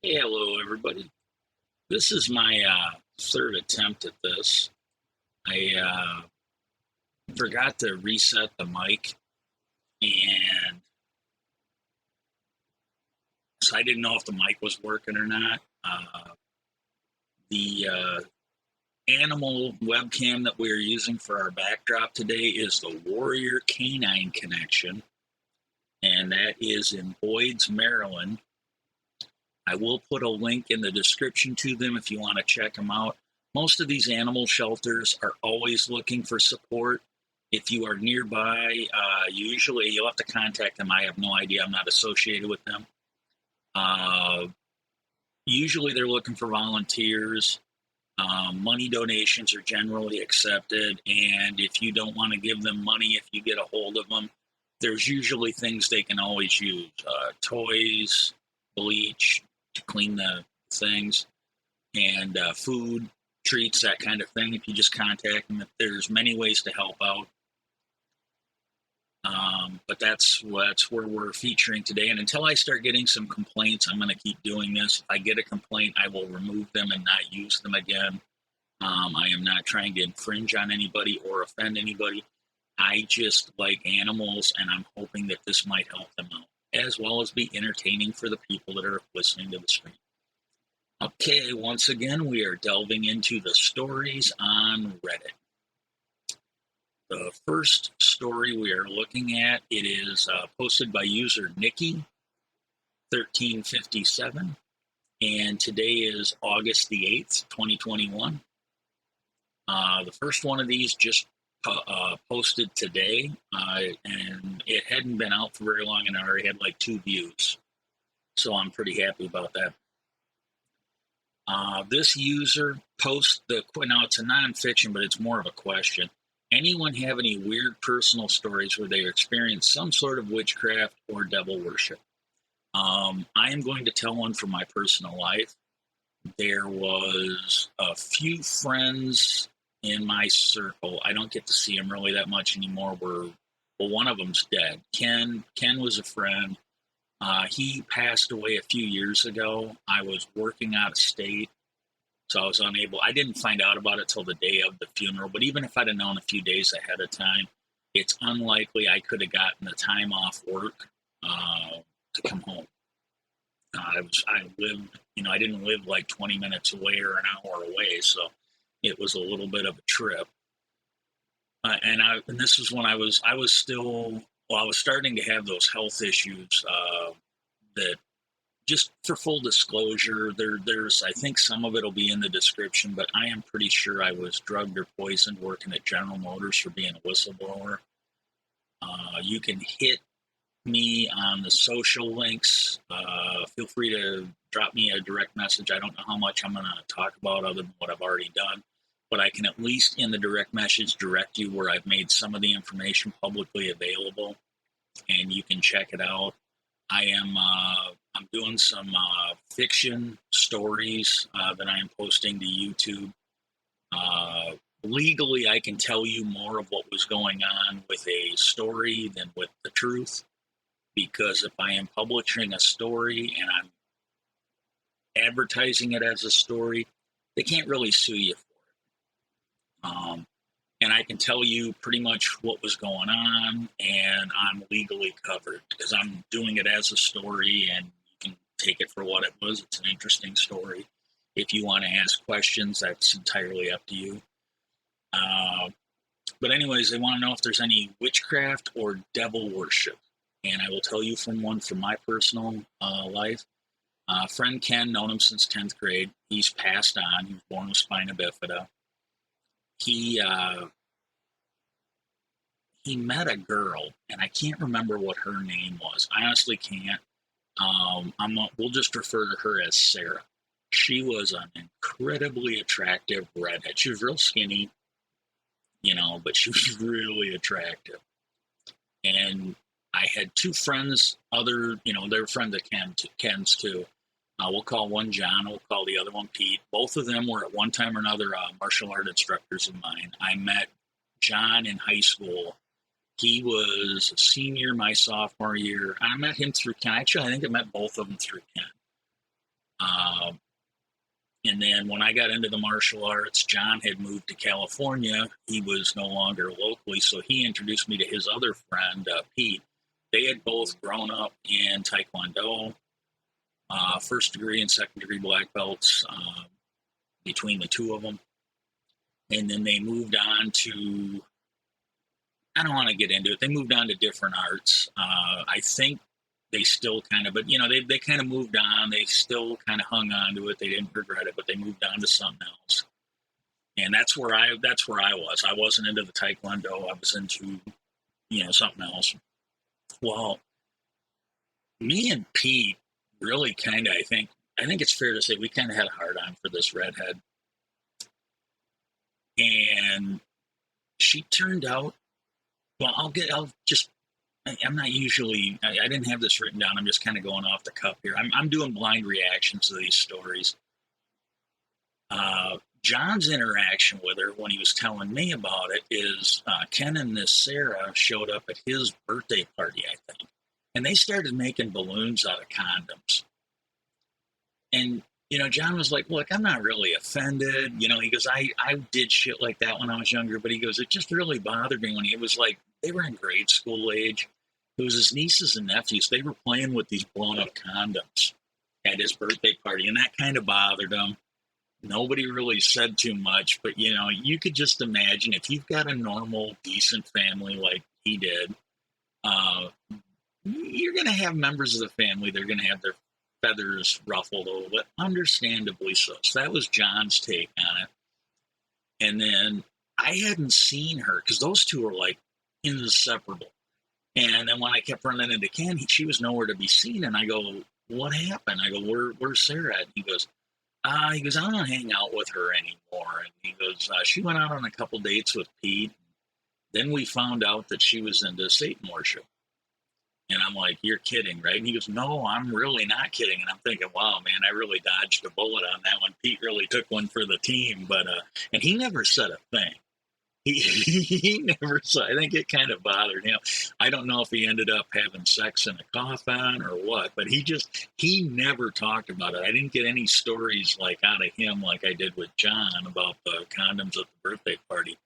Hey, hello, everybody. This is my third attempt at this. I forgot to reset the mic, and so I didn't know if the mic was working or not. The animal webcam that we are using for our backdrop today is the Warrior Canine Connection, and that is in Boyd's, Maryland. I will put a link in the description to them if you want to check them out. Most of these animal shelters are always looking for support. If you are nearby, usually you'll have to contact them. I have no idea. I'm not associated with them. Uh, Usually they're looking for volunteers. Money donations are generally accepted. And if you don't want to give them money, if you get a hold of them, there's usually things they can always use, toys, bleach to clean the things, and food, treats, that kind of thing. If you just contact them, there's many ways to help out. But that's where we're featuring today. And until I start getting some complaints, I'm going to keep doing this. If I get a complaint, I will remove them and not use them again. I am not trying to infringe on anybody or offend anybody. I just like animals, and I'm hoping that this might help them out, as well as be entertaining for the people that are listening to the stream. Okay, once again, we are delving into the stories on Reddit. The first story we are looking at, it is posted by user Nikki1357, and today is August the 8th, 2021. The first one of these just posted today, and it hadn't been out for very long, and I already had like 2 views. So I'm pretty happy about that. This user posts now it's a nonfiction, but it's more of a question. Anyone have any weird personal stories where they experienced some sort of witchcraft or devil worship? I am going to tell one from my personal life. There was a few friends in my circle. I don't get to see them really that much anymore. One of them's dead. Ken was a friend. He passed away a few years ago. I was working out of state, so I was unable. I didn't find out about it till the day of the funeral, but even if I'd have known a few days ahead of time, it's unlikely I could have gotten the time off work to come home. I lived, I didn't live like 20 minutes away or an hour away, so it was a little bit of a trip. And this was when I was still, I was starting to have those health issues that, just for full disclosure, there's, I think some of it will be in the description, but I am pretty sure I was drugged or poisoned working at General Motors for being a whistleblower. You can hit me on the social links. Feel free to drop me a direct message. I don't know how much I'm going to talk about other than what I've already done, but I can at least in the direct message direct you where I've made some of the information publicly available, and you can check it out. I'm doing some fiction stories that I am posting to YouTube. Legally, I can tell you more of what was going on with a story than with the truth, because if I am publishing a story and I'm advertising it as a story, they can't really sue you for it. And I can tell you pretty much what was going on, and I'm legally covered because I'm doing it as a story, and you can take it for what it was. It's an interesting story. If you want to ask questions, that's entirely up to you. But anyways, they want to know if there's any witchcraft or devil worship. And I will tell you from my personal life. Friend Ken, known him since 10th grade. He's passed on. He was born with spina bifida. He met a girl, and I can't remember what her name was. I honestly can't. We'll just refer to her as Sarah. She was an incredibly attractive redhead. She was real skinny, but she was really attractive. And I had 2 friends, they're friends of Ken's too. We'll call one John, we'll call the other one Pete. Both of them were at one time or another martial art instructors of mine. I met John in high school. He was a senior my sophomore year. I met him through Ken. Actually, I think I met both of them through Ken. Um, and then when I got into the martial arts, John had moved to California. He was no longer locally, so he introduced me to his other friend, Pete. They had both grown up in Taekwondo, first degree and second degree black belts between the two of them. And then they moved on to, I don't want to get into it, they moved on to different arts. I think they still kind of, but they kind of moved on. They still kind of hung on to it. They didn't regret it, but they moved on to something else. And that's where I was. I wasn't into the Taekwondo. I was into, something else. Well, me and Pete really kind of, I think it's fair to say we kind of had a hard on for this redhead. And she turned out, well, I'm not usually, I didn't have this written down. I'm just kind of going off the cuff here. I'm doing blind reactions to these stories. John's interaction with her when he was telling me about it is Ken and this Sarah showed up at his birthday party, I think. And they started making balloons out of condoms. And, John was like, look, I'm not really offended. He goes, I did shit like that when I was younger, but he goes, it just really bothered me when it was like, they were in grade school age. It was his nieces and nephews. They were playing with these blown up condoms at his birthday party, and that kind of bothered him. Nobody really said too much, but you could just imagine if you've got a normal, decent family like he did, you're going to have members of the family. They're going to have their feathers ruffled a little bit, understandably so. So that was John's take on it. And then I hadn't seen her because those two were like inseparable. And then when I kept running into Ken, she was nowhere to be seen. And I go, what happened? I go, where's Sarah at? And he goes, I don't hang out with her anymore. And he goes, she went out on a couple dates with Pete. Then we found out that she was into Satan worship. And I'm like, you're kidding, right? And he goes, no, I'm really not kidding. And I'm thinking, wow, man, I really dodged a bullet on that one. Pete really took one for the team. But and he never said a thing. He never saw. I think it kind of bothered him. I don't know if he ended up having sex in a coffin or what, but he never talked about it. I didn't get any stories like out of him like I did with John about the condoms at the birthday party.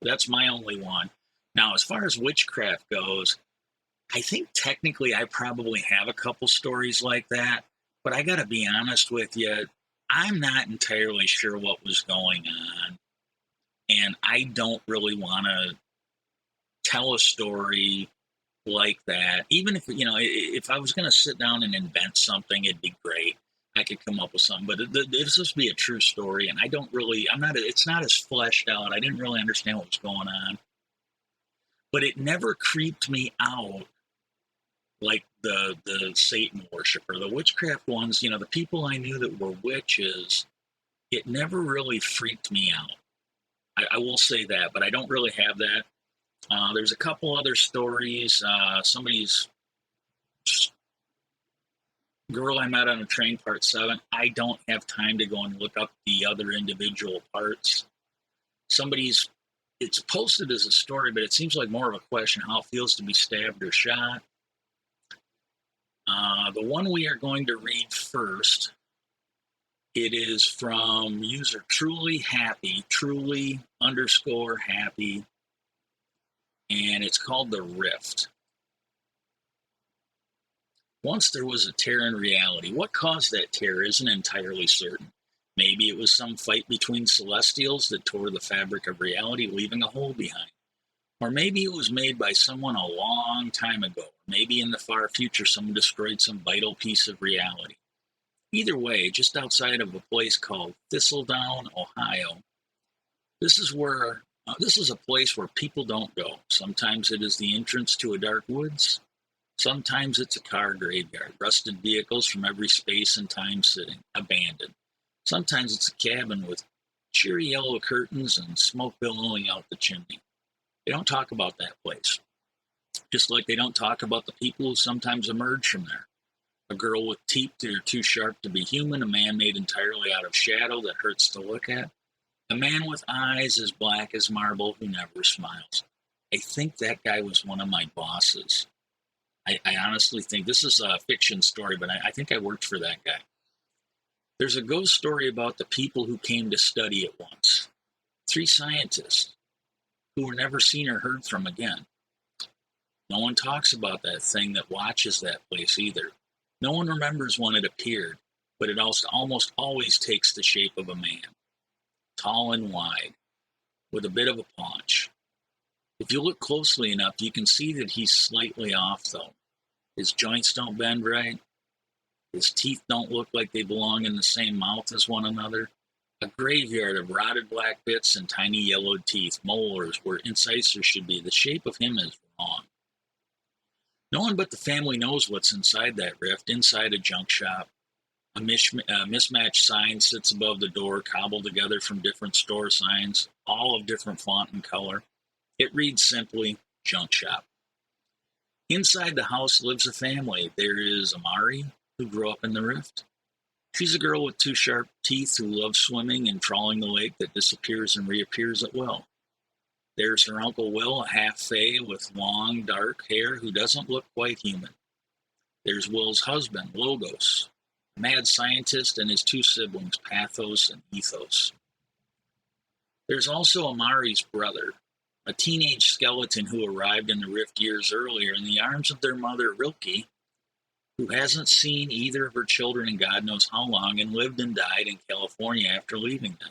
That's my only one. Now, as far as witchcraft goes, I think technically I probably have a couple stories like that, but I got to be honest with you, I'm not entirely sure what was going on. And I don't really want to tell a story like that. Even if I was going to sit down and invent something, it'd be great. I could come up with something, but it's supposed to be a true story. And it's not as fleshed out. I didn't really understand what was going on, but it never creeped me out like the Satan worshiper, the witchcraft ones, the people I knew that were witches, it never really freaked me out. I will say that, but I don't really have that. There's a couple other stories. Somebody's girl I met on a train, part 7. I don't have time to go and look up the other individual parts. It's posted as a story, but it seems like more of a question how it feels to be stabbed or shot. The one we are going to read first, it is from user Truly Happy, Truly_happy, and it's called The Rift. Once there was a tear in reality. What caused that tear isn't entirely certain. Maybe it was some fight between celestials that tore the fabric of reality, leaving a hole behind. Or maybe it was made by someone a long time ago. Maybe in the far future someone destroyed some vital piece of reality. Either way, just outside of a place called Thistledown, Ohio, this is a place where people don't go. Sometimes it is the entrance to a dark woods. Sometimes it's a car graveyard, rusted vehicles from every space and time sitting, abandoned. Sometimes it's a cabin with cheery yellow curtains and smoke billowing out the chimney. They don't talk about that place, just like they don't talk about the people who sometimes emerge from there. A girl with teeth that are too sharp to be human, a man made entirely out of shadow that hurts to look at, a man with eyes as black as marble who never smiles. I think that guy was one of my bosses. I honestly think this is a fiction story, but I think I worked for that guy. There's a ghost story about the people who came to study it once. 3 scientists who were never seen or heard from again. No one talks about that thing that watches that place either. No one remembers when it appeared, but it also almost always takes the shape of a man, tall and wide, with a bit of a paunch. If you look closely enough, you can see that he's slightly off, though. His joints don't bend right. His teeth don't look like they belong in the same mouth as one another. A graveyard of rotted black bits and tiny yellowed teeth, molars where incisors should be. The shape of him is wrong. No one but the family knows what's inside that rift, inside a junk shop. A mismatched sign sits above the door, cobbled together from different store signs, all of different font and color. It reads simply, junk shop. Inside the house lives a family. There is Amari, who grew up in the rift. She's a girl with 2 sharp teeth who loves swimming and trawling the lake that disappears and reappears at will. There's her Uncle Will, a half-fae with long, dark hair who doesn't look quite human. There's Will's husband, Logos, a mad scientist, and his 2 siblings, Pathos and Ethos. There's also Amari's brother, a teenage skeleton who arrived in the rift years earlier in the arms of their mother, Rilke, who hasn't seen either of her children in God knows how long and lived and died in California after leaving them.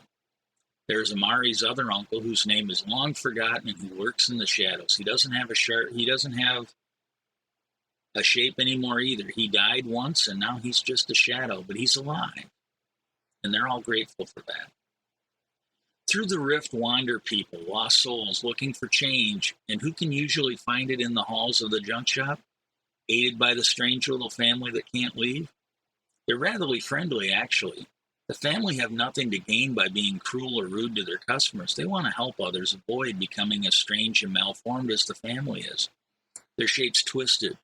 There's Amari's other uncle, whose name is long forgotten and who lurks in the shadows. He doesn't have a shape anymore either. He died once and now he's just a shadow, but he's alive. And they're all grateful for that. Through the rift wander people, lost souls looking for change, and who can usually find it in the halls of the junk shop, aided by the strange little family that can't leave? They're rather friendly, actually. The family have nothing to gain by being cruel or rude to their customers. They want to help others avoid becoming as strange and malformed as the family is. Their shapes twisted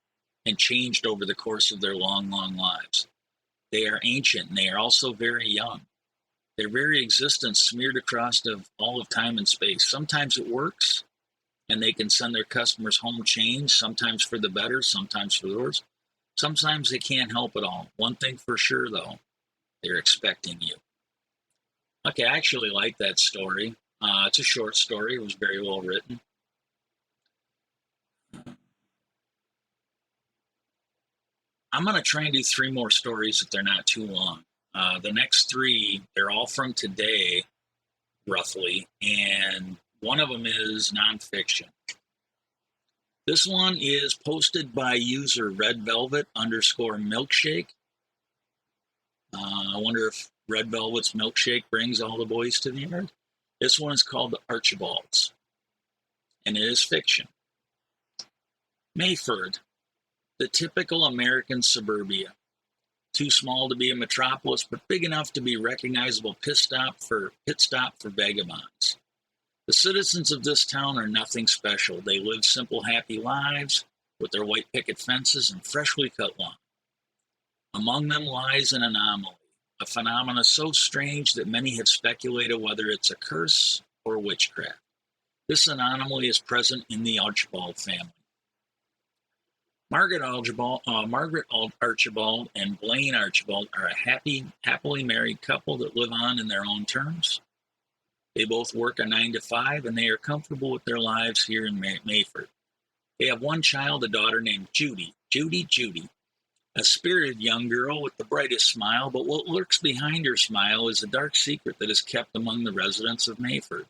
and changed over the course of their long, long lives. They are ancient, and they are also very young. Their very existence smeared across all of time and space. Sometimes it works, and they can send their customers home changed, sometimes for the better, sometimes for the worse. Sometimes they can't help it all. One thing for sure, though, they're expecting you. Okay, I actually like that story. It's a short story. It was very well written. I'm going to try and do 3 more stories if they're not too long. The next 3, they're all from today, roughly, and one of them is nonfiction. This one is posted by user redvelvet_milkshake. I wonder if Red Velvet's milkshake brings all the boys to the yard. This one is called The Archibalds, and it is fiction. Mayford, the typical American suburbia. Too small to be a metropolis, but big enough to be a recognizable pit stop for vagabonds. The citizens of this town are nothing special. They live simple, happy lives with their white picket fences and freshly cut lawn. Among them lies an anomaly, a phenomenon so strange that many have speculated whether it's a curse or witchcraft. This anomaly is present in the Archibald family. Margaret Archibald and Blaine Archibald are a happily married couple that live on in their own terms. They both work a 9 to 5, and they are comfortable with their lives here in Mayford. They have 1 child, a daughter named Judy, a spirited young girl with the brightest smile, but what lurks behind her smile is a dark secret that is kept among the residents of Mayford.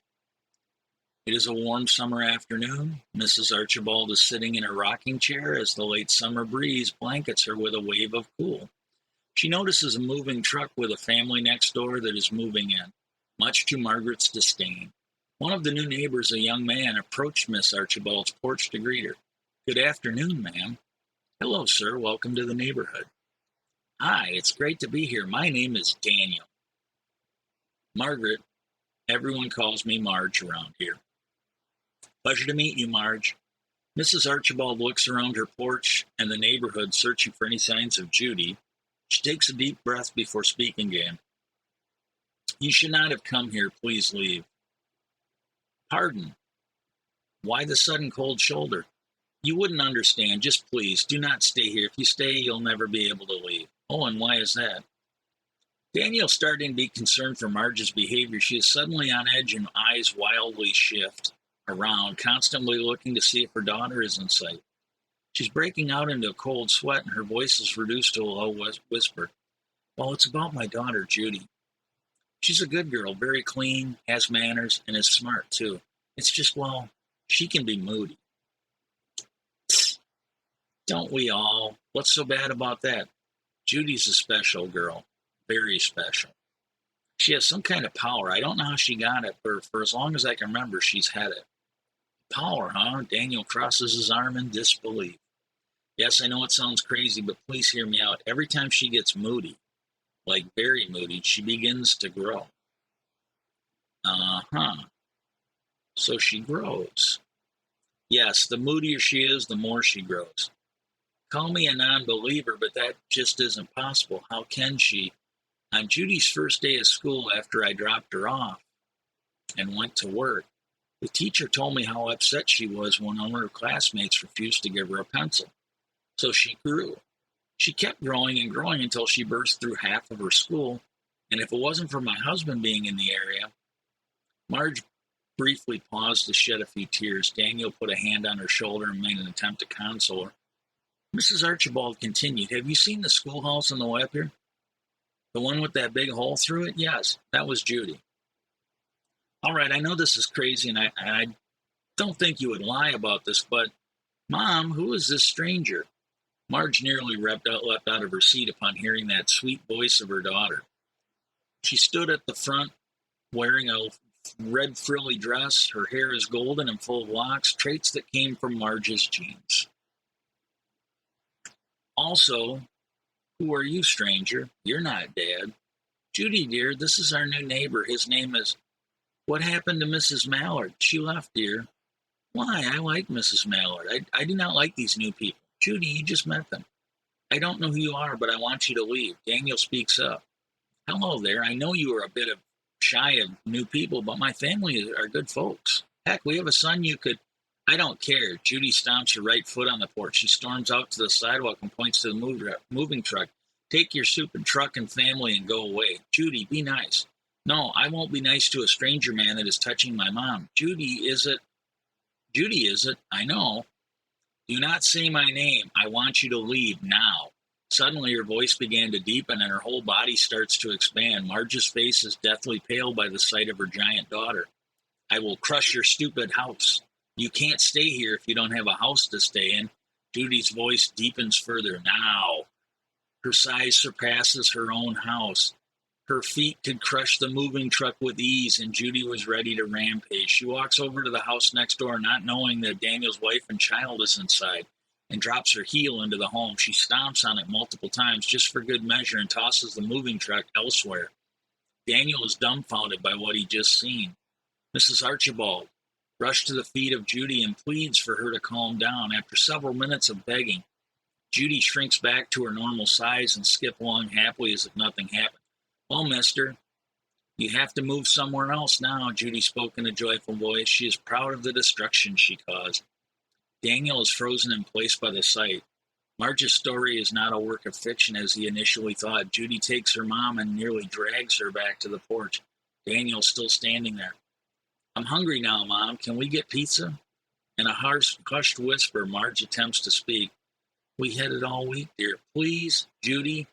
It is a warm summer afternoon. Mrs. Archibald is sitting in a rocking chair as the late summer breeze blankets her with a wave of cool. She notices a moving truck with a family next door that is moving in, much to Margaret's disdain. One of the new neighbors, a young man, approached Miss Archibald's porch to greet her. "Good afternoon, ma'am." "Hello, sir. Welcome to the neighborhood." "Hi, it's great to be here. My name is Daniel." "Margaret, everyone calls me Marge around here." "Pleasure to meet you, Marge." Mrs. Archibald looks around her porch and the neighborhood, searching for any signs of Judy. She takes a deep breath before speaking again. "You should not have come here. Please leave." "Pardon? Why the sudden cold shoulder?" "You wouldn't understand. Just please, do not stay here. If you stay, you'll never be able to leave." "Oh, and why is that?" Daniel's starting to be concerned for Marge's behavior. She is suddenly on edge and eyes wildly shift around, constantly looking to see if her daughter is in sight. She's breaking out into a cold sweat, and her voice is reduced to a low whisper. Well, it's about my daughter, Judy. She's a good girl, very clean, has manners, and is smart, too. It's just, well, she can be moody. Don't we all? What's so bad about that? Judy's a special girl, very special. She has some kind of power. I don't know how she got it, but for as long as I can remember, she's had it. Power, huh? Daniel crosses his arm in disbelief. Yes, I know it sounds crazy, but please hear me out. Every time she gets moody, like very moody, she begins to grow. Uh-huh. So she grows. Yes, the moodier she is, the more she grows. Call me a non-believer, but that just isn't possible. How can she? On Judy's first day of school, after I dropped her off and went to work, the teacher told me how upset she was when one of her classmates refused to give her a pencil. So she grew. She kept growing and growing until she burst through half of her school, and if it wasn't for my husband being in the area. Marge briefly paused to shed a few tears. Daniel put a hand on her shoulder and made an attempt to console her. Mrs. Archibald continued, have you seen the schoolhouse on the way up here? The one with that big hole through it? Yes, that was Judy. All right, I know this is crazy, and I don't think you would lie about this, but, Mom, who is this stranger? Marge nearly leapt out of her seat upon hearing that sweet voice of her daughter. She stood at the front, wearing a red frilly dress. Her hair is golden and full of locks, traits that came from Marge's genes. Also, who are you, stranger? You're not Dad. Judy, dear, this is our new neighbor. His name is... What happened to Mrs. Mallard? She left, dear. Why? I like Mrs. Mallard. I do not like these new people. Judy, you just met them. I don't know who you are, but I want you to leave. Daniel speaks up. Hello there. I know you are a bit of shy of new people, but my family are good folks. Heck, we have a son you could... I don't care. Judy stomps her right foot on the porch. She storms out to the sidewalk and points to the moving truck. Take your stupid truck and family and go away. Judy, be nice. No, I won't be nice to a stranger man that is touching my mom. Judy, is it? Judy, is it? I know. Do not say my name. I want you to leave now. Suddenly her voice began to deepen and her whole body starts to expand. Marge's face is deathly pale by the sight of her giant daughter. I will crush your stupid house. You can't stay here if you don't have a house to stay in. Judy's voice deepens further. Now. Her size surpasses her own house. Her feet could crush the moving truck with ease, and Judy was ready to rampage. She walks over to the house next door, not knowing that Daniel's wife and child is inside, and drops her heel into the home. She stomps on it multiple times just for good measure and tosses the moving truck elsewhere. Daniel is dumbfounded by what he just seen. Mrs. Archibald rushed to the feet of Judy and pleads for her to calm down. After several minutes of begging, Judy shrinks back to her normal size and skips along happily as if nothing happened. Well, mister, you have to move somewhere else now, Judy spoke in a joyful voice. She is proud of the destruction she caused. Daniel is frozen in place by the sight. Marge's story is not a work of fiction as he initially thought. Judy takes her mom and nearly drags her back to the porch. Daniel's still standing there. I'm hungry now, Mom. Can we get pizza? In a hushed whisper, Marge attempts to speak. We had it all week, dear. Please, Judy,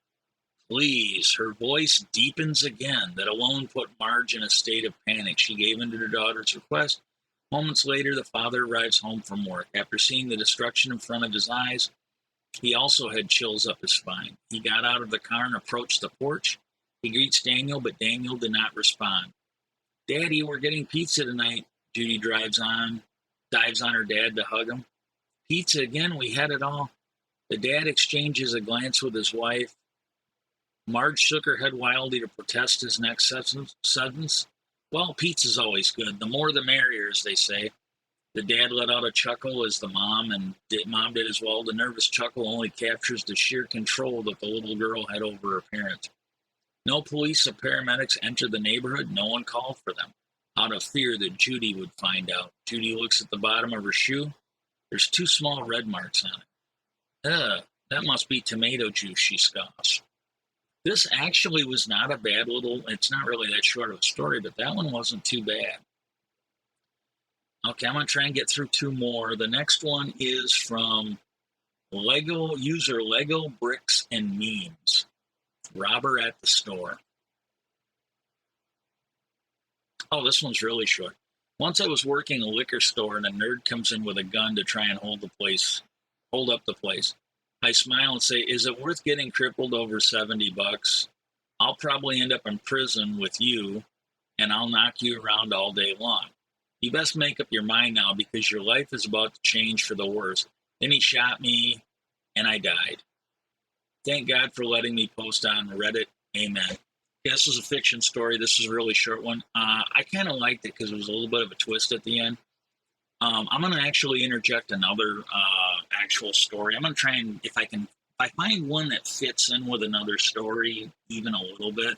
please. Her voice deepens again. That alone put Marge in a state of panic. She gave in to her daughter's request. Moments later, the father arrives home from work. After seeing the destruction in front of his eyes, he also had chills up his spine. He got out of the car and approached the porch. He greets Daniel, but Daniel did not respond. Daddy, we're getting pizza tonight. Judy dives on her dad to hug him. Pizza again? We had it all. The dad exchanges a glance with his wife. Marge shook her head wildly to protest his next sentence. Well, pizza's always good. The more the merrier, as they say. The dad let out a chuckle as the mom did as well. The nervous chuckle only captures the sheer control that the little girl had over her parents. No police or paramedics entered the neighborhood. No one called for them, out of fear that Judy would find out. Judy looks at the bottom of her shoe. There's 2 small red marks on it. That must be tomato juice, she scoffs. This actually was not a bad little, it's not really that short of a story, but that one wasn't too bad. Okay, I'm going to try and get through two more. The next one is from Lego user Lego Bricks and Memes. Robber at the store. Oh, this one's really short. Once I was working a liquor store and a nerd comes in with a gun to try and hold up the place. I smile and say, "Is it worth getting crippled over $70? I'll probably end up in prison with you, and I'll knock you around all day long. You best make up your mind now because your life is about to change for the worse." Then he shot me, and I died. Thank God for letting me post on Reddit. Amen. This is a fiction story. This is a really short one. I kind of liked it because it was a little bit of a twist at the end. I'm going to actually interject another actual story. I'm going to try and, if I find one that fits in with another story even a little bit,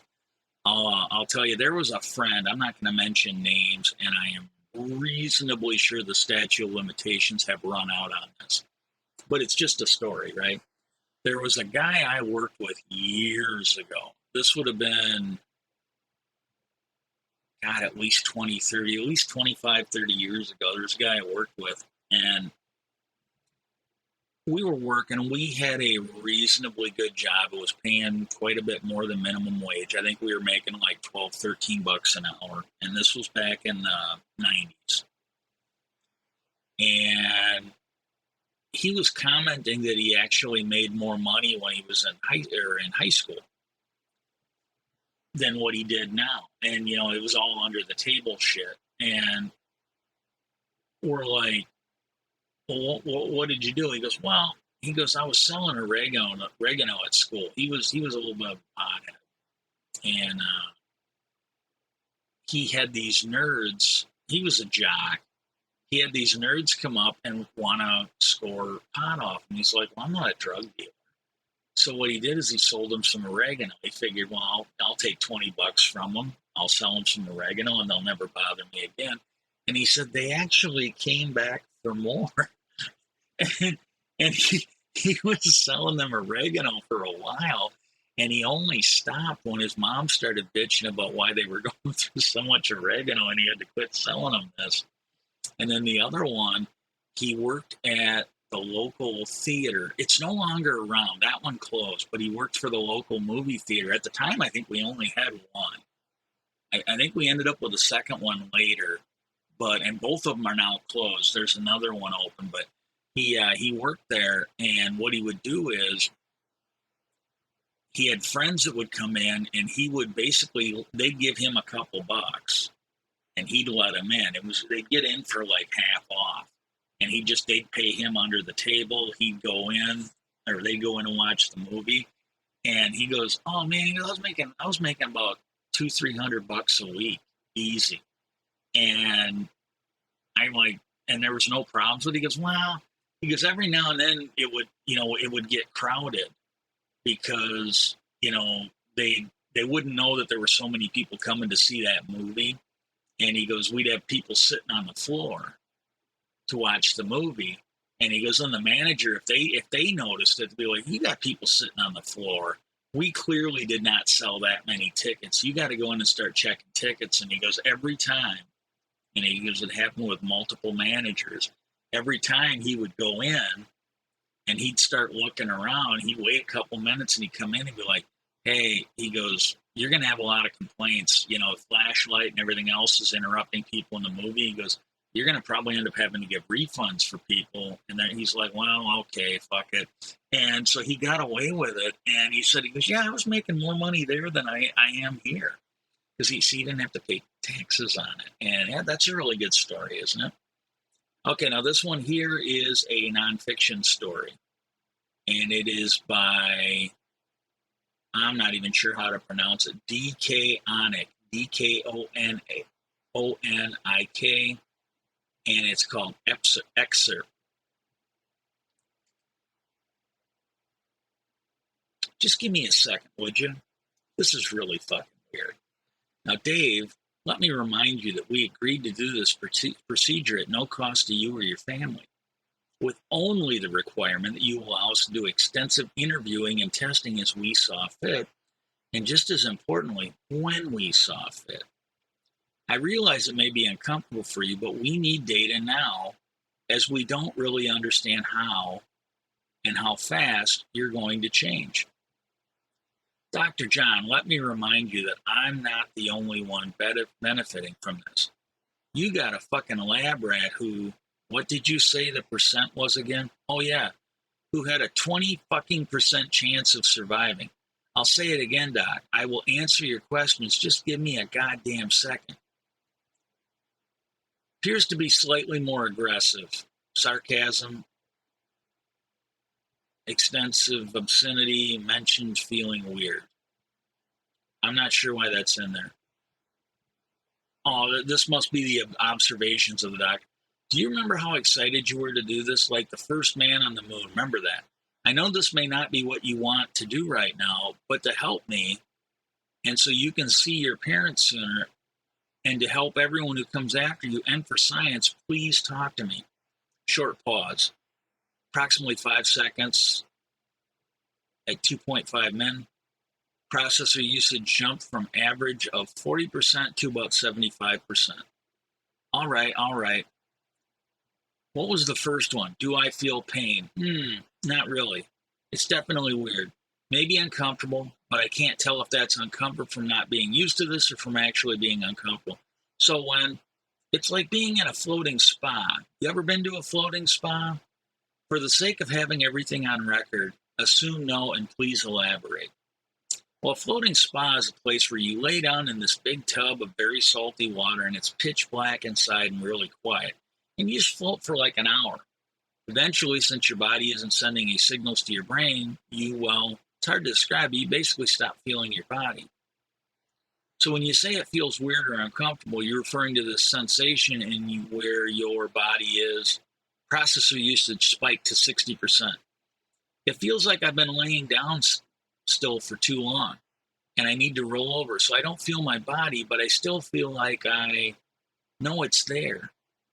I'll tell you. There was a friend, I'm not going to mention names, and I am reasonably sure the statute of limitations have run out on this. But it's just a story, right? There was a guy I worked with years ago. This would have been, God, at least 20, 30, at least 25, 30 years ago. There's a guy I worked with, and we were working. We had a reasonably good job. It was paying quite a bit more than minimum wage. I think we were making like $12, $13 an hour, and this was back in the 90s. And he was commenting that he actually made more money when he was in high school than what he did now. And, it was all under the table shit. And we're like, "Well, what did you do?" He goes, I was selling oregano at school. He was a little bit of a pothead. And he had these nerds. He was a jock. He had these nerds come up and want to score pot off. And he's like, "Well, I'm not a drug dealer." So what he did is he sold him some oregano. He figured, well, I'll take $20 from them. I'll sell them some oregano and they'll never bother me again. And he said they actually came back for more. and he was selling them oregano for a while. And he only stopped when his mom started bitching about why they were going through so much oregano and he had to quit selling them this. And then the other one, he worked at the local theater. It's no longer around. That one closed, but he worked for the local movie theater. At the time, I think we only had one. I think we ended up with a second one later, and both of them are now closed. There's another one open, but he worked there, and what he would do is he had friends that would come in, and he would they'd give him a couple bucks, and he'd let them in. They'd get in for like half off. And they'd pay him under the table. He'd go in, or they'd go in and watch the movie. And he goes, "Oh man, I was making about $200-300 a week, easy." And I'm like, and there was no problems with it. He goes, "Well," he goes, "every now and then it would get crowded because, they wouldn't know that there were so many people coming to see that movie." And he goes, "We'd have people sitting on the floor to watch the movie." And he goes, "And the manager, if they noticed it, they'd be like, 'You got people sitting on the floor. We clearly did not sell that many tickets. You got to go in and start checking tickets." And he goes, every time, and he goes, it happened with multiple managers. Every time he would go in and he'd start looking around, he'd wait a couple minutes and he'd come in and be like, "Hey," he goes, "you're going to have a lot of complaints. Flashlight and everything else is interrupting people in the movie." He goes, "You're going to probably end up having to give refunds for people." And then he's like, "Well, okay, fuck it." And so he got away with it. And he goes, "Yeah, I was making more money there than I am here." Because he didn't have to pay taxes on it. And yeah, that's a really good story, isn't it? Okay, now this one here is a nonfiction story. And it is by, I'm not even sure how to pronounce it, D.K. Onik, Dkonik. And it's called Excerpt. Just give me a second, would you? This is really fucking weird. Now, Dave, let me remind you that we agreed to do this procedure at no cost to you or your family, with only the requirement that you allow us to do extensive interviewing and testing as we saw fit, and just as importantly, when we saw fit. I realize it may be uncomfortable for you, but we need data now, as we don't really understand how and how fast you're going to change. Dr. John, let me remind you that I'm not the only one benefiting from this. You got a fucking lab rat who, what did you say the percent was again? Oh yeah, who had a 20 fucking percent chance of surviving. I'll say it again, Doc. I will answer your questions. Just give me a goddamn second. Appears to be slightly more aggressive. Sarcasm, extensive obscenity, mentioned feeling weird. I'm not sure why that's in there. Oh, this must be the observations of the doctor. Do you remember how excited you were to do this? Like the first man on the moon. Remember that? I know this may not be what you want to do right now, but to help me, and so you can see your parents sooner, and to help everyone who comes after you, and for science, please talk to me. Short pause. Approximately 5 seconds at 2.5 min. Processor usage jumped from average of 40% to about 75%. All right. What was the first one? Do I feel pain? Not really. It's definitely weird. Maybe uncomfortable, but I can't tell if that's uncomfortable from not being used to this or from actually being uncomfortable. So when it's like being in a floating spa. You ever been to a floating spa? For the sake of having everything on record, assume no and please elaborate. Well, a floating spa is a place where you lay down in this big tub of very salty water and it's pitch black inside and really quiet. And you just float for like an hour. Eventually, since your body isn't sending any signals to your brain, it's hard to describe, but you basically stop feeling your body. So when you say it feels weird or uncomfortable, you're referring to this sensation in where your body is. Processor usage spiked to 60%. It feels like I've been laying down still for too long and I need to roll over. So I don't feel my body, but I still feel like I know it's there.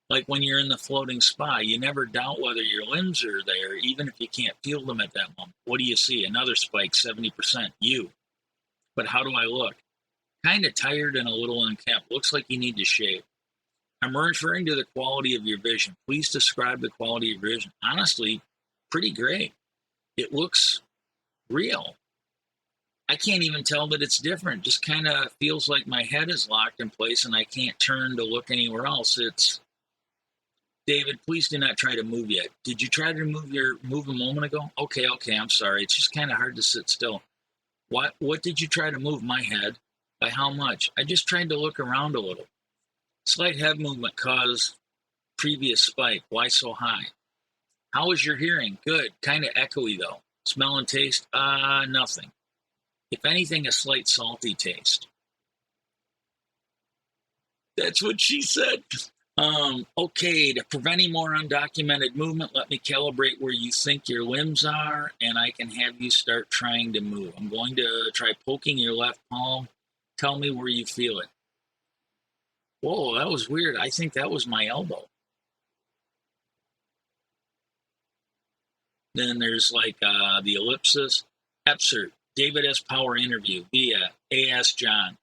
Like when you're in the floating spa, you never doubt whether your limbs are there, even if you can't feel them at that moment. What do you see? Another spike, 70%. You. But how do I look? Kind of tired and a little unkempt. Looks like you need to shave. I'm referring to the quality of your vision. Please describe the quality of your vision. Honestly, pretty great. It looks real. I can't even tell that it's different. Just kind of feels like my head is locked in place and I can't turn to look anywhere else. It's David, please do not try to move yet. Did you try to move a moment ago? Okay, I'm sorry. It's just kind of hard to sit still. What did you try to move? My head. By how much? I just tried to look around a little. Slight head movement caused previous spike. Why so high? How is your hearing? Good. Kind of echoey though. Smell and taste? Nothing. If anything, a slight salty taste. That's what she said. Okay, to prevent any more undocumented movement, let me calibrate where you think your limbs are, and I can have you start trying to move. I'm going to try poking your left palm. Tell me where you feel it. Whoa, that was weird. I think that was my elbow. Then there's like the ellipsis. Excerpt, David S. Power interview via A.S. John,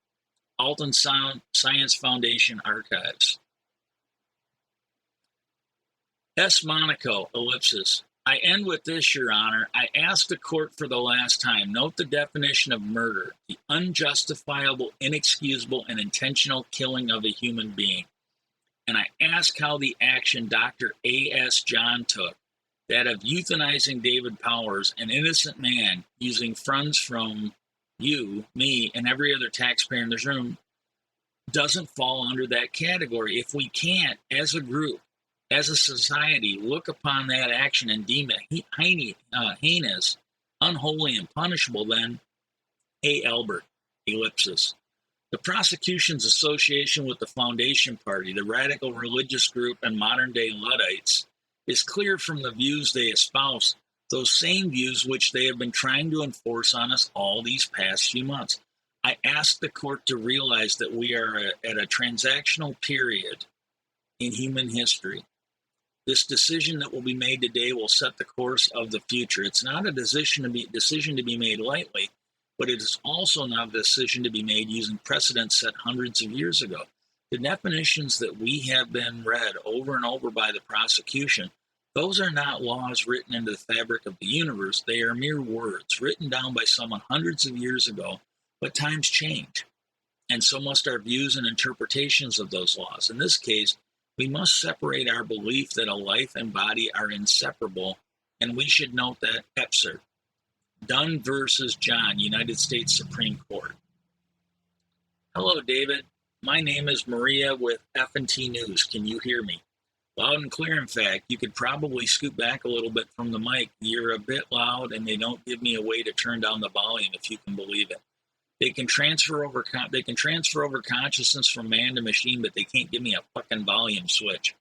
Alton Science Foundation Archives. S. Monaco, ellipsis. I end with this, Your Honor. I ask the court for the last time, note the definition of murder, the unjustifiable, inexcusable, and intentional killing of a human being. And I ask how the action Dr. A.S. John took, that of euthanizing David Powers, an innocent man, using funds from you, me, and every other taxpayer in this room, doesn't fall under that category. If we can't, as a group, as a society, look upon that action and deem it heinous, unholy, and punishable, then A. Albert, ellipsis. The prosecution's association with the Foundation Party, the radical religious group, and modern-day Luddites is clear from the views they espouse, those same views which they have been trying to enforce on us all these past few months. I ask the court to realize that we are at a transactional period in human history. This decision that will be made today will set the course of the future. It's not a decision to be made lightly, but it is also not a decision to be made using precedents set hundreds of years ago. The definitions that we have been read over and over by the prosecution, those are not laws written into the fabric of the universe. They are mere words written down by someone hundreds of years ago, but times change, and so must our views and interpretations of those laws. In this case, we must separate our belief that a life and body are inseparable, and we should note that Epser, Dunn versus John, United States Supreme Court. Hello, David. My name is Maria with F&T News. Can you hear me? Loud and clear, in fact. You could probably scoot back a little bit from the mic. You're a bit loud, and they don't give me a way to turn down the volume, if you can believe it. They can transfer over consciousness from man to machine, but they can't give me a fucking volume switch.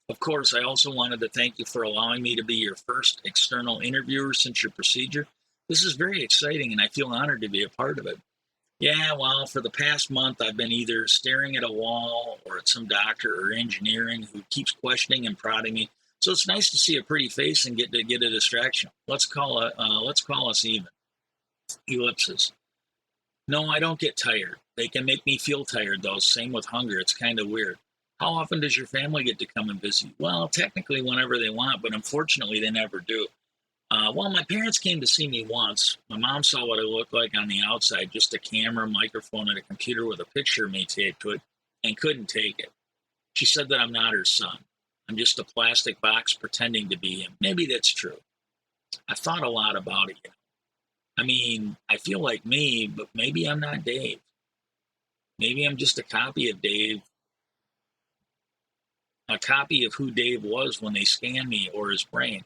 Of course, I also wanted to thank you for allowing me to be your first external interviewer since your procedure. This is very exciting, and I feel honored to be a part of it. Yeah, well, for the past month, I've been either staring at a wall or at some doctor or engineering who keeps questioning and prodding me. So it's nice to see a pretty face and get a distraction. Let's call us even. Ellipsis. No, I don't get tired. They can make me feel tired, though. Same with hunger. It's kind of weird. How often does your family get to come and visit you? Well, technically whenever they want, but unfortunately they never do. Well, my parents came to see me once. My mom saw what I looked like on the outside, just a camera, microphone, and a computer with a picture of me taped to it, and couldn't take it. She said that I'm not her son. I'm just a plastic box pretending to be him. Maybe that's true. I thought a lot about it, you know. I mean, I feel like me, but maybe I'm not Dave. Maybe I'm just a copy of Dave, a copy of who Dave was when they scanned me, or his brain.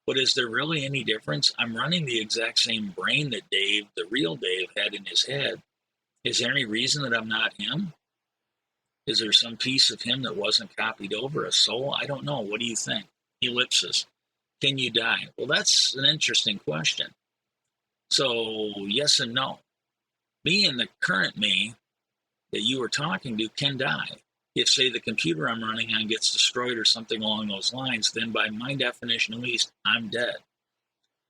But is there really any difference? I'm running the exact same brain that Dave, the real Dave, had in his head. Is there any reason that I'm not him? Is there some piece of him that wasn't copied over, a soul? I don't know. What do you think? Ellipsis. Can you die? Well, that's an interesting question. So, yes and no. Me and the current me that you were talking to can die. If, say, the computer I'm running on gets destroyed or something along those lines, then by my definition at least, I'm dead.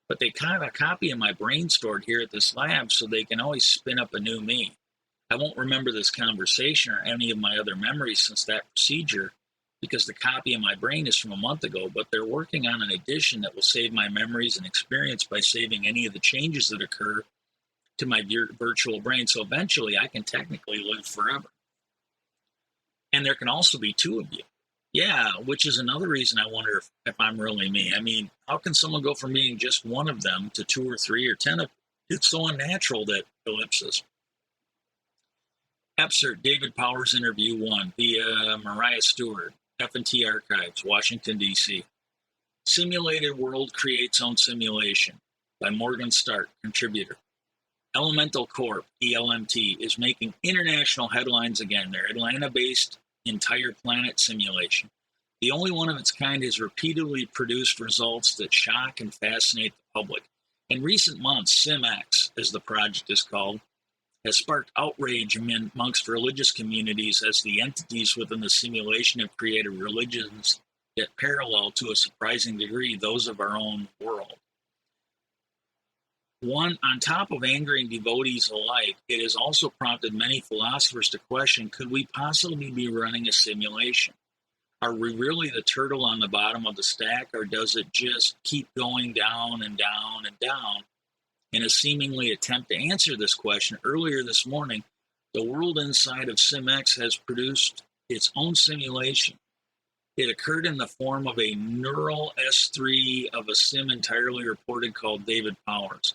But they have a copy of my brain stored here at this lab, so they can always spin up a new me. I won't remember this conversation or any of my other memories since that procedure, because the copy of my brain is from a month ago, but they're working on an addition that will save my memories and experience by saving any of the changes that occur to my virtual brain. So eventually I can technically live forever. And there can also be two of you. Yeah, which is another reason I wonder if I'm really me. I mean, how can someone go from being just one of them to 2 or 3 or 10 of? It's so unnatural, that ellipsis. Epser, David Powers interview 1 via Mariah Stewart, F&T Archives, Washington, D.C. Simulated World Creates Own Simulation by Morgan Stark, contributor. Elemental Corp, ELMT, is making international headlines again. Their Atlanta-based entire planet simulation. The only one of its kind has repeatedly produced results that shock and fascinate the public. In recent months, SimX, as the project is called, has sparked outrage amongst religious communities as the entities within the simulation have created religions that parallel to a surprising degree those of our own world. On top of angering devotees alike, it has also prompted many philosophers to question, could we possibly be running a simulation? Are we really the turtle on the bottom of the stack, or does it just keep going down and down and down? In a seemingly attempt to answer this question, earlier this morning, the world inside of SimX has produced its own simulation. It occurred in the form of a neural S3 of a sim entirely reported called David Powers.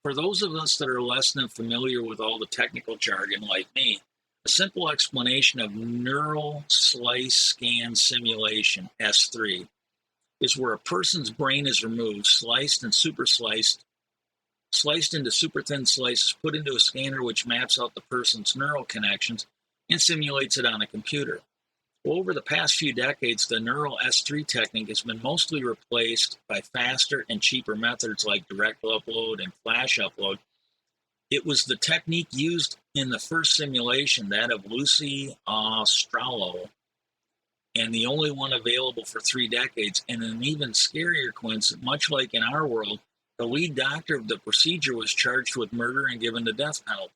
For those of us that are less than familiar with all the technical jargon like me, a simple explanation of neural slice scan simulation, S3, is where a person's brain is removed, sliced and super sliced into super thin slices, put into a scanner which maps out the person's neural connections and simulates it on a computer. Well, over the past few decades, the neural S3 technique has been mostly replaced by faster and cheaper methods like direct upload and flash upload. It was the technique used in the first simulation, that of Lucy Strallo, and the only one available for 3 decades. And an even scarier coincidence, much like in our world, The lead doctor of the procedure was charged with murder and given the death penalty.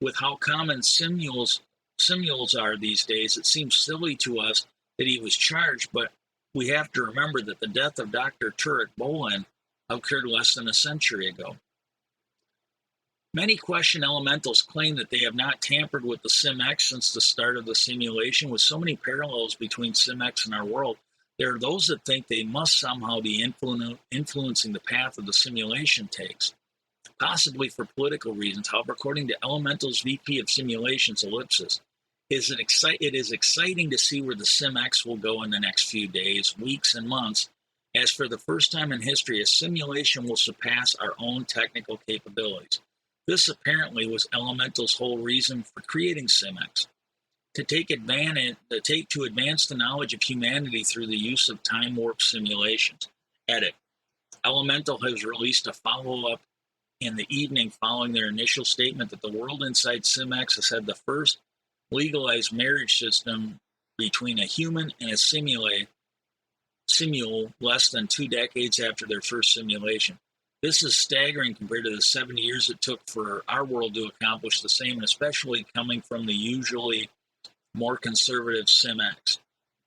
With how common simules are these days, it seems silly to us that he was charged, but we have to remember that the death of Dr. Turek Bolin occurred less than a century ago. Many question elementals claim that they have not tampered with the SimX since the start of the simulation. With so many parallels between SimX and our world, there are those that think they must somehow be influencing the path of the simulation takes, possibly for political reasons. However, according to Elemental's VP of Simulations, Ellipsis, it is exciting to see where the SimX will go in the next few days, weeks, and months, as for the first time in history, a simulation will surpass our own technical capabilities. This apparently was Elemental's whole reason for creating SimX, to advance the knowledge of humanity through the use of time warp simulations. Edit. Elemental has released a follow-up in the evening following their initial statement that the world inside SimX has had the first legalized marriage system between a human and a simule less than 2 decades after their first simulation. This is staggering compared to the 70 years it took for our world to accomplish the same, and especially coming from the usually more conservative SimX.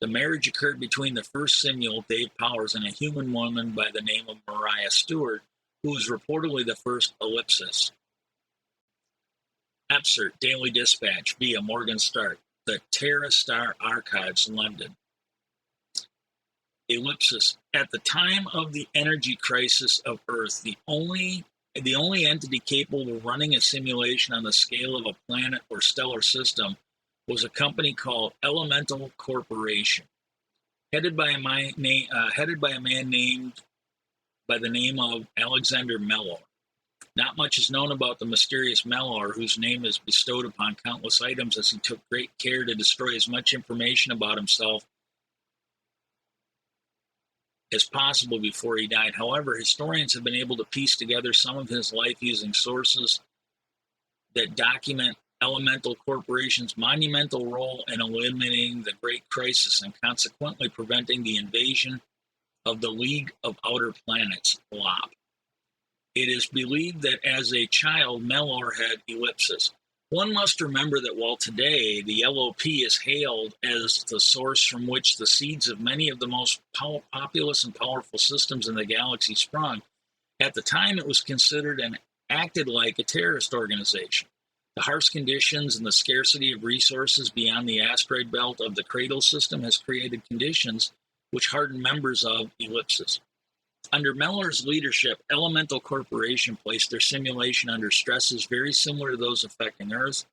The marriage occurred between the first simule, Dave Powers, and a human woman by the name of Mariah Stewart, who was reportedly the first Ellipsis. Excerpt, Daily Dispatch, via Morgan Stark, the Terra Star Archives, London. Ellipsis. At the time of the energy crisis of Earth, the only entity capable of running a simulation on the scale of a planet or stellar system was a company called Elemental Corporation, headed by a man named by the name of Alexander Mellor. Not much is known about the mysterious Mellor, whose name is bestowed upon countless items, as he took great care to destroy as much information about himself as possible before he died. However, historians have been able to piece together some of his life using sources that document Elemental Corporation's monumental role in eliminating the Great Crisis and consequently preventing the invasion of the League of Outer Planets, LOP. It is believed that as a child, Mellor had ellipsis. One must remember that while today the LOP is hailed as the source from which the seeds of many of the most populous and powerful systems in the galaxy sprung, at the time it was considered and acted like a terrorist organization. The harsh conditions and the scarcity of resources beyond the asteroid belt of the Cradle system has created conditions which hardened members of Ellipsis. Under Mellor's leadership, Elemental Corporation placed their simulation under stresses very similar to those affecting Earth,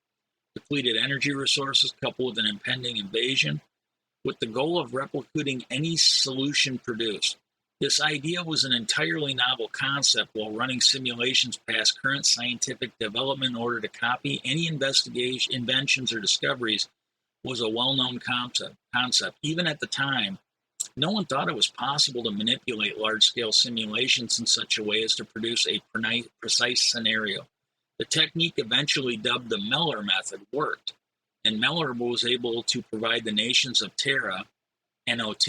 depleted energy resources coupled with an impending invasion, with the goal of replicating any solution produced. This idea was an entirely novel concept while running simulations past current scientific development in order to copy any inventions or discoveries was a well-known concept. Even at the time, no one thought it was possible to manipulate large-scale simulations in such a way as to produce a precise scenario. The technique, eventually dubbed the Mellor method, worked, and Mellor was able to provide the nations of Terra, NOT,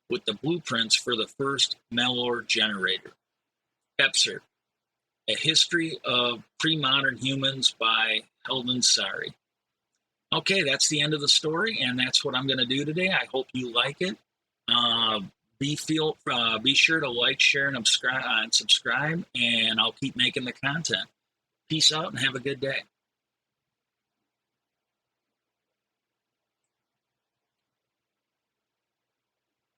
with the blueprints for the first Mellor generator. Excerpt, A History of Pre-Modern Humans by Heldon Sari. Okay, that's the end of the story, and that's what I'm going to do today. I hope you like it. Be sure to like, share, and subscribe, and I'll keep making the content. Peace out and have a good day.